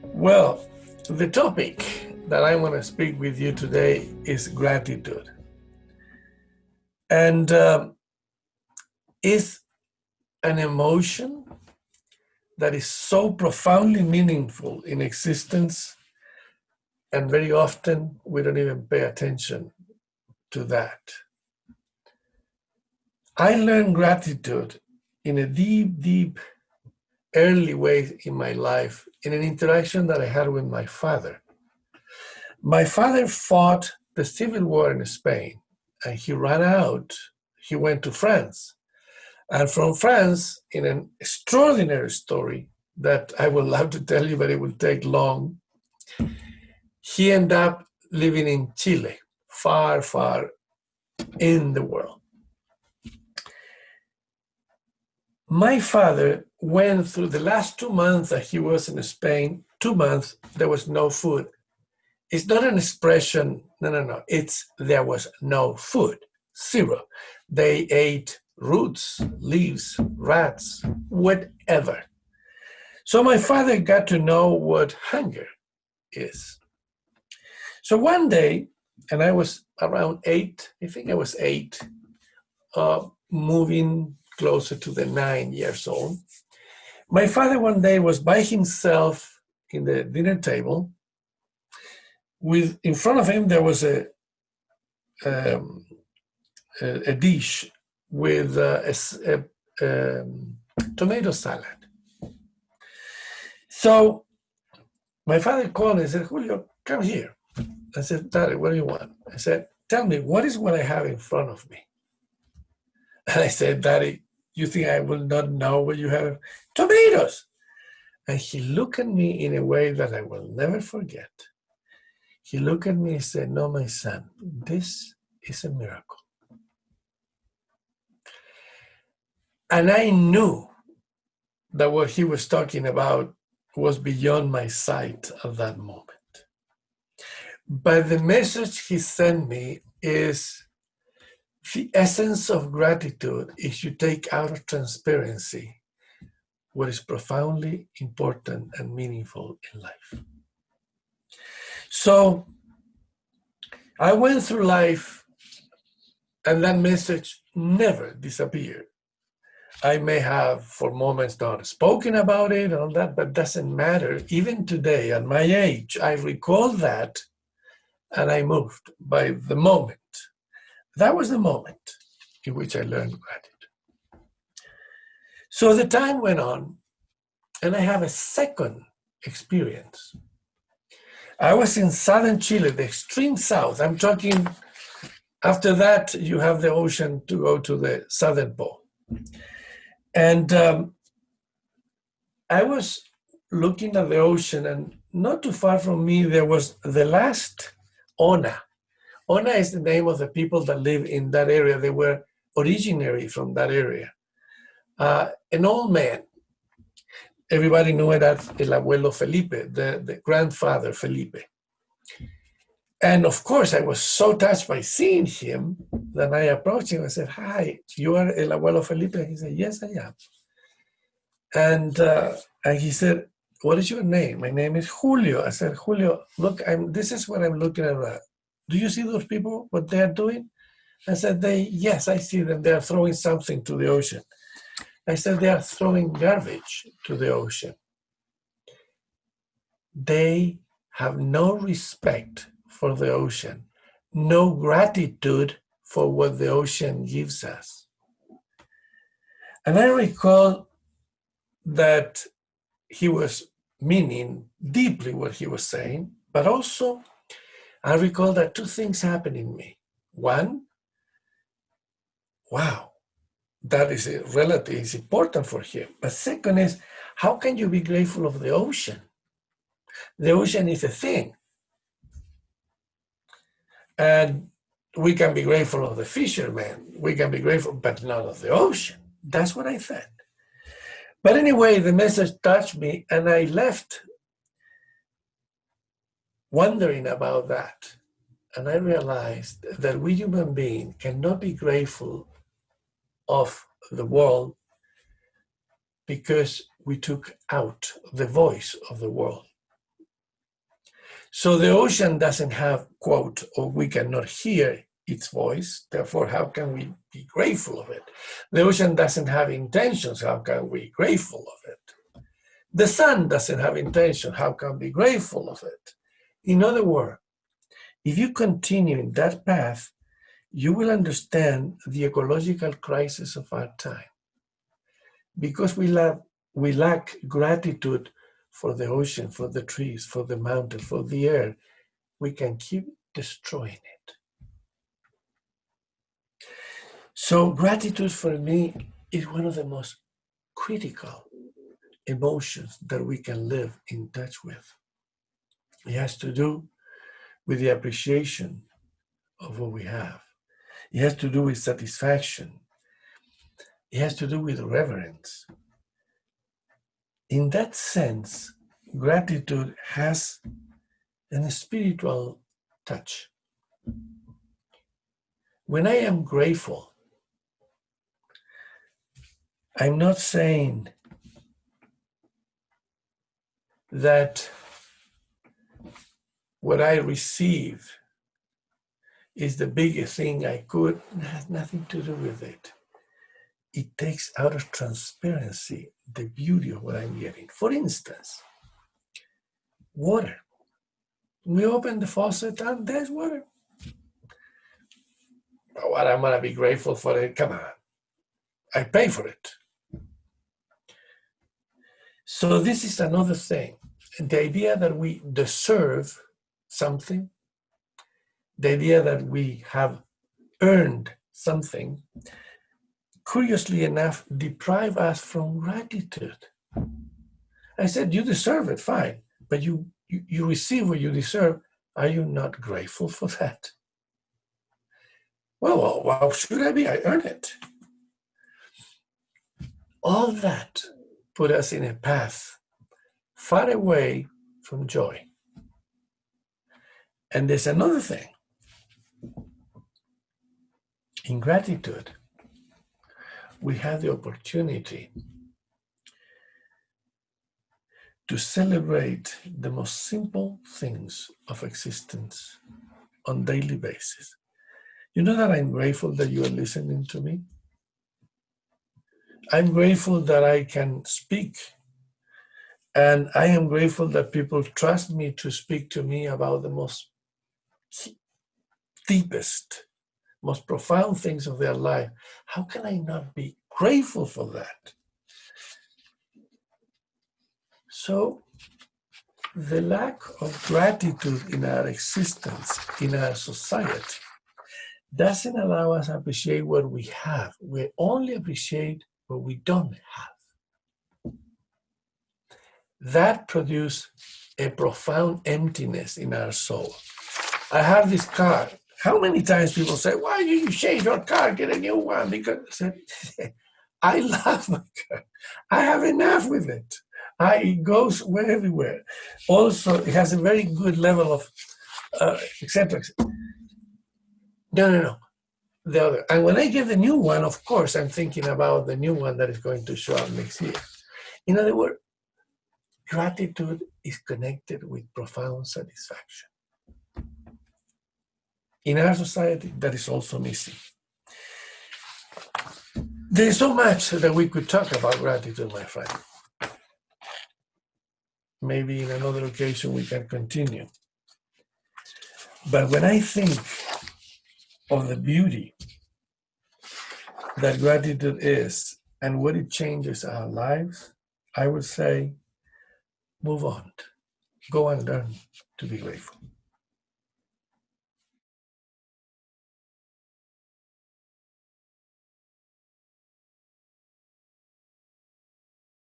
Well, the topic that I want to speak with you today is gratitude. And is an emotion that is so profoundly meaningful in existence, and very often we don't even pay attention to that. I learned gratitude in a deep, early way in my life in an interaction that I had with my father. My father fought the Civil War in Spain, and he ran out. He went to France. And from France, in an extraordinary story that I would love to tell you, but it will take long, he ended up living in Chile, far in the world. My father went through the last 2 months that he was in Spain, 2 months, there was no food. It's not an expression, no. It's there was no food, zero. They ate roots, leaves, rats, whatever. So my father got to know what hunger is. So one day, and I was around 8, I think I was 8, moving closer to the 9 years old. My father one day was by himself in the dinner table. With in front of him there was a dish with tomato salad. So my father called and said, "Julio, come here." I said, "Daddy, what do you want?" I said, "Tell me, what is what I have in front of me?" And I said, "Daddy, you think I will not know what you have?" "Tomatoes." And he looked at me in a way that I will never forget. He looked at me and said, "No, my son, this is a miracle." And I knew that what he was talking about was beyond my sight at that moment. But the message he sent me is the essence of gratitude is you take out of transparency what is profoundly important and meaningful in life. So I went through life and that message never disappeared. I may have for moments not spoken about it and all that, but doesn't matter. Even today, at my age, I recall that and I moved by the moment. That was the moment in which I learned gratitude. So the time went on, and I have a second experience. I was in southern Chile, the extreme south. I'm talking, after that, you have the ocean to go to the southern pole. And I was looking at the ocean, and not too far from me, there was the last Ona. Ona is the name of the people that live in that area. They were originary from that area. An old man. Everybody knew it as El Abuelo Felipe, the grandfather Felipe. And of course, I was so touched by seeing him that I approached him and said, "Hi, you are El Abuelo Felipe?" He said, "Yes, I am." And he said, "What is your name?" "My name is Julio." I said, "Julio, look, this is what I'm looking at. Do you see those people, what they are doing?" I said, "Yes, I see them. They are throwing something to the ocean." I said, "They are throwing garbage to the ocean. They have no respect for the ocean, no gratitude for what the ocean gives us." And I recall that he was meaning deeply what he was saying, but also I recall that two things happened in me. One, wow, that is is important for him. But second is, how can you be grateful of the ocean? The ocean is a thing. And we can be grateful of the fishermen. We can be grateful, but not of the ocean. That's what I said. But anyway, the message touched me, and I left wondering about that. And I realized that we human beings cannot be grateful of the world because we took out the voice of the world. So the ocean doesn't have, quote, or we cannot hear its voice. Therefore, how can we be grateful of it? The ocean doesn't have intentions. How can we be grateful of it? The sun doesn't have intention. How can we be grateful of it? In other words, if you continue in that path, you will understand the ecological crisis of our time. Because we lack gratitude for the ocean, for the trees, for the mountain, for the air, we can keep destroying it. So gratitude for me is one of the most critical emotions that we can live in touch with. It has to do with the appreciation of what we have. It has to do with satisfaction. It has to do with reverence. In that sense, gratitude has a spiritual touch. When I am grateful, I'm not saying that what I receive is the biggest thing I could. It has nothing to do with it. It takes out of transparency the beauty of what I'm getting. For instance, water. We open the faucet and there's water. What am I going to be grateful for it? Come on. I pay for it. So this is another thing. The idea that we deserve something, the idea that we have earned something, curiously enough, deprive us from gratitude. I said, you deserve it, fine, but you receive what you deserve. Are you not grateful for that? Well, why should I be? I earn it. All that put us in a path far away from joy. And there's another thing. In gratitude, we have the opportunity to celebrate the most simple things of existence on a daily basis. You know that I'm grateful that you are listening to me? I'm grateful that I can speak. And I am grateful that people trust me to speak to me about the most deepest, most profound things of their life. How can I not be grateful for that? So the lack of gratitude in our existence, in our society, doesn't allow us to appreciate what we have. We only appreciate what we don't have. That produces a profound emptiness in our soul. I have this car. How many times people say, why do you change your car, get a new one? Because I love my car. I have enough with it. It goes everywhere. Also, it has a very good level of etc. No. The other. And when I get the new one, of course, I'm thinking about the new one that is going to show up next year. In other words, gratitude is connected with profound satisfaction. In our society, that is also missing. There is so much that we could talk about gratitude, my friend. Maybe in another occasion we can continue. But when I think of the beauty that gratitude is and what it changes our lives, I would say, move on. Go and learn to be grateful.